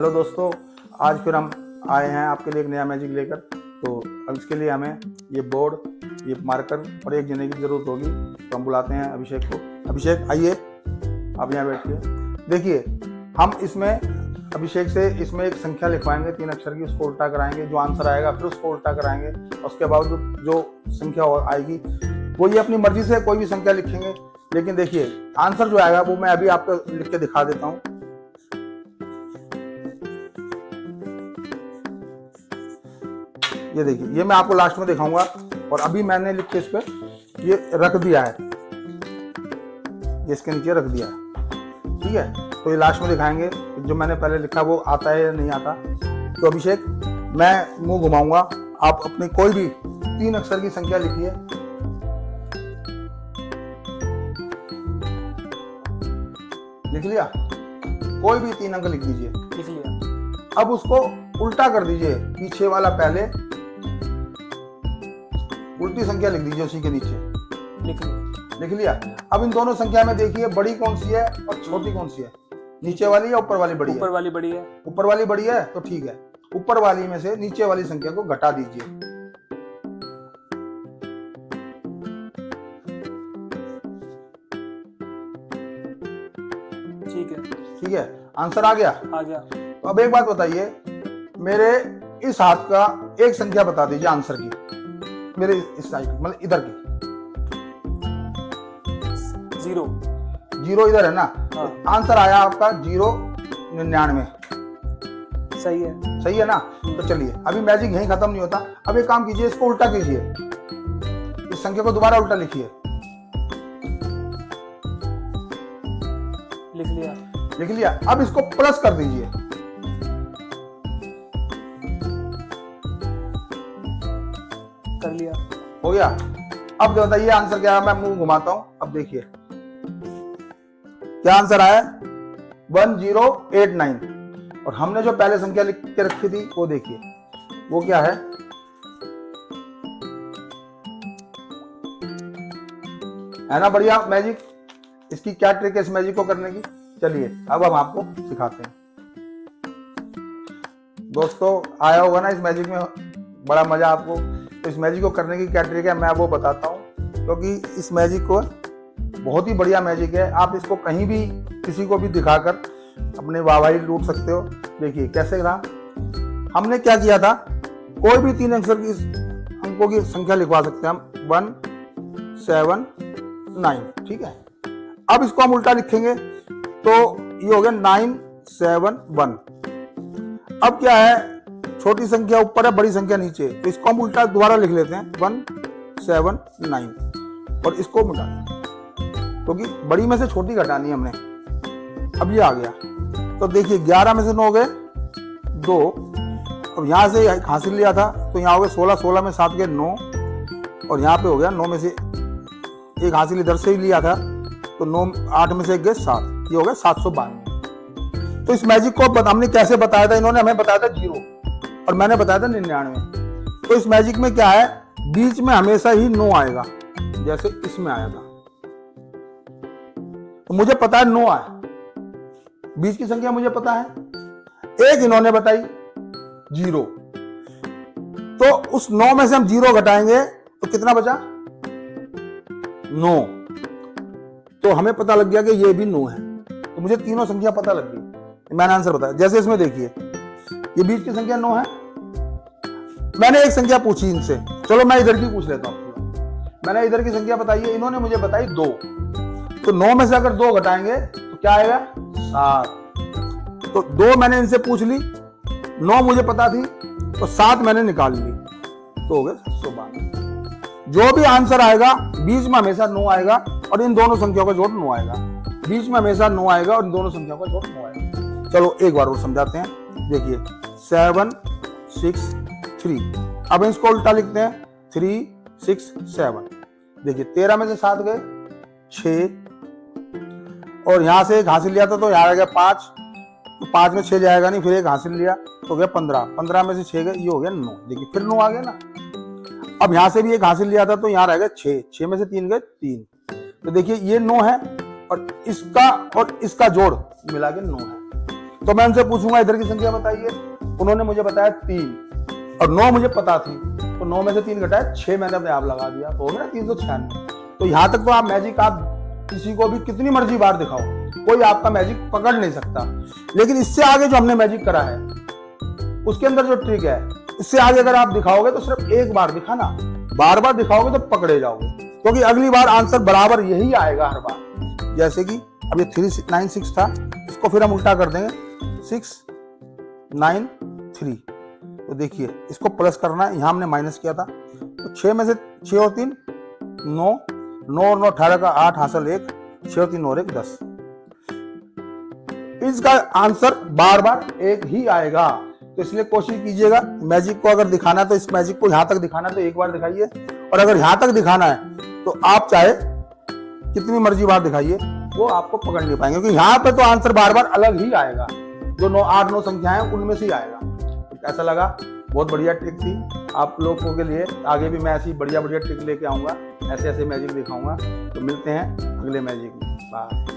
Hello दोस्तों, आज फिर हम आए हैं आपके लिए एक नया मैजिक लेकर। तो अब इसके लिए हमें ये बोर्ड, ये मार्कर और एक जने की ज़रूरत होगी। तो हम बुलाते हैं अभिषेक को। अभिषेक आइए, आप यहाँ बैठिए। देखिए, हम इसमें अभिषेक से इसमें एक संख्या लिखवाएंगे 3 अक्षर की, उसको उल्टा कराएंगे। जो आंसर आएगा फिर उसको उल्टा कराएंगे। उसके बाद जो संख्या आएगी वो ये अपनी मर्जी से कोई भी संख्या लिखेंगे। लेकिन देखिए, आंसर जो आएगा वो मैं अभी आपको लिख के दिखा देता हूँ। ये देखिए, ये मैं आपको लास्ट में दिखाऊंगा। और अभी मैंने लिख के इस पर ये रख दिया है, ये इसके नीचे रख दिया है। ठीक है, तो ये लास्ट में दिखाएंगे जो मैंने पहले लिखा वो आता है या नहीं आता। तो अभिषेक, मैं मुंह घुमाऊंगा, आप अपनी कोई भी 3 अक्षर की संख्या लिखिए। लिख लिया? कोई भी 3 अंक लिख दीजिए। लिख लिया। अब उसको उल्टा कर दीजिए, पीछे वाला पहले, उल्टी संख्या लिख दीजिए उसी के नीचे। लिख लिया। लिख लिया? अब इन दोनों संख्या में देखिए, बड़ी कौन सी है और छोटी कौन सी है? नीचे वाली या ऊपर वाली बड़ी है? ऊपर वाली बड़ी है। ऊपर वाली बड़ी है, तो ठीक है। ऊपर वाली में से नीचे वाली संख्या को घटा दीजिए। ठीक है। ठीक है, आंसर आ गया? आ गया। तो अब एक बात बताइए, मेरे इस हाथ का एक संख्या बता दीजिए आंसर की, मेरे इस साइड मतलब इधर की। 0। 0 इधर है ना? हाँ। आंसर आया आपका 099। सही है। सही है ना? तो चलिए, अभी मैजिक यहीं खत्म नहीं होता। अब एक काम कीजिए, इसको उल्टा कीजिए, इस संख्या को दोबारा उल्टा लिखिए। लिख लिया। लिख लिया? अब इसको प्लस कर दीजिए। कर लिया। हो गया? अब बताइए आंसर क्या है। मैं मुंह घुमाता हूं, अब देखिए क्या आंसर आया, 1089। और हमने जो पहले संख्या लिख के रखी थी वो देखिए, वो क्या है, है ना बढ़िया मैजिक। इसकी क्या ट्रिक है इस मैजिक को करने की? चलिए अब हम आपको सिखाते हैं। दोस्तों, आया होगा ना इस मैजिक में बड़ा मजा आपको। तो इस मैजिक को करने की क्या ट्रिक है मैं वो बताता हूँ, क्योंकि इस मैजिक को बहुत ही बढ़िया मैजिक है। आप इसको कहीं भी किसी को भी दिखाकर अपने वाहवाही लूट सकते हो। देखिए कैसे रहा। हमने क्या किया था, कोई भी 3 अक्षर की अंकों की संख्या लिखवा सकते हैं हम, 179। ठीक है, अब इसको हम उल्टा लिखेंगे तो ये हो गया 971। अब क्या है, छोटी संख्या ऊपर है, बड़ी संख्या नीचे, तो इसको हम उल्टा दोबारा लिख लेते हैं 179 और इसको मिटा, क्योंकि बड़ी में से छोटी घटानी है हमने। अब ये आ गया, तो देखिए 11 में से 9 गए 2। अब यहाँ से हासिल लिया था तो यहाँ हो गए 16, 16 में 7 गए 9, और यहाँ पे हो गया 9 में से एक हासिल इधर से ही लिया था तो 9, 8 में से 1 गए 7, ये हो गया 792। तो इस मैजिक को हमने कैसे बताया था, इन्होंने हमें बताया था 0 और मैंने बताया था 99। तो इस मैजिक में क्या है, बीच में हमेशा ही 9 आएगा, जैसे इसमें आया था। तो मुझे पता है 9 आया, बीच की संख्या मुझे पता है, एक इन्होंने बताई 0। तो उस 9 में से हम 0 घटाएंगे तो कितना बचा, 9। तो हमें पता लग गया कि ये भी 9 है। तो मुझे तीनों संख्या पता लग गई, मैंने आंसर बताया। जैसे इसमें देखिए, ये बीच की संख्या 9 है। मैंने एक संख्या पूछी इनसे, चलो मैं इधर की पूछ लेता हूँ। मैंने इधर की संख्या बताई है, इन्होंने मुझे बताई 2। तो 9 में से अगर 2 घटाएंगे तो क्या आएगा, 7। तो 2 मैंने इनसे पूछ ली, 9 मुझे पता थी, तो 7 मैंने निकाल ली, तो हो गए 792। जो भी आंसर आएगा बीच में हमेशा 9 आएगा और इन दोनों संख्याओं का जोड़ 9 आएगा। बीच में हमेशा 9 आएगा और इन दोनों संख्याओं का जोड़ 9 आएगा। चलो एक बार और समझाते हैं। देखिए 763। अब इसको उल्टा लिखते हैं 367। देखिए 13 में से 7 गए 6, और यहां से एक हासिल लिया था तो यहाँ आ गया 5, तो 5 में 6 जाएगा नहीं, फिर एक हासिल लिया तो गया 15, 15 में से 6 गए, ये हो गया 9। देखिए फिर 9 आ गया ना। अब यहां से भी एक हासिल लिया था तो यहाँ रह गया 6, 6 में से 3 गए 3। तो देखिए ये 9 है और इसका जोड़ मिला के 9 है। तो मैं उनसे पूछूंगा इधर की संख्या बताइए, उन्होंने मुझे बताया 3 और 9 मुझे पता थी, तो 9 में से 3 घटाया 6 मैंने अपने आप लगा दिया, तो हो गया 396। तो यहाँ तक तो आप मैजिक आप किसी को भी कितनी मर्जी बार दिखाओ, कोई आपका मैजिक पकड़ नहीं सकता। लेकिन इससे आगे जो हमने मैजिक करा है उसके अंदर जो ट्रिक है, इससे आगे अगर आप दिखाओगे तो सिर्फ एक बार दिखाना, बार बार दिखाओगे तो पकड़े जाओगे, क्योंकि अगली बार आंसर बराबर यही आएगा हर बार। जैसे कि अब ये 396 था, इसको फिर हम उल्टा कर देंगे 693। तो देखिए इसको प्लस करना है, यहां हमने माइनस किया था, तो 6 में से 6 और 3 9, 9 और 9 18 का 8 हासिल 1, 6 और 3 और 1 10। इसका आंसर बार बार एक ही आएगा, तो इसलिए कोशिश कीजिएगा मैजिक को अगर दिखाना है तो इस मैजिक को यहां तक दिखाना है तो एक बार दिखाइए, और अगर यहां तक दिखाना है तो आप चाहे कितनी मर्जी बार दिखाइए वो आपको पकड़ नहीं पाएंगे, क्योंकि यहाँ पे तो आंसर बार बार अलग ही आएगा, जो 8-9 संख्याएं हैं उनमें से ही आएगा। तो कैसा लगा? बहुत बढ़िया ट्रिक थी आप लोगों के लिए। आगे भी मैं ऐसी बढ़िया बढ़िया ट्रिक लेके आऊंगा, ऐसे ऐसे मैजिक दिखाऊंगा। तो मिलते हैं अगले मैजिक में। बाय।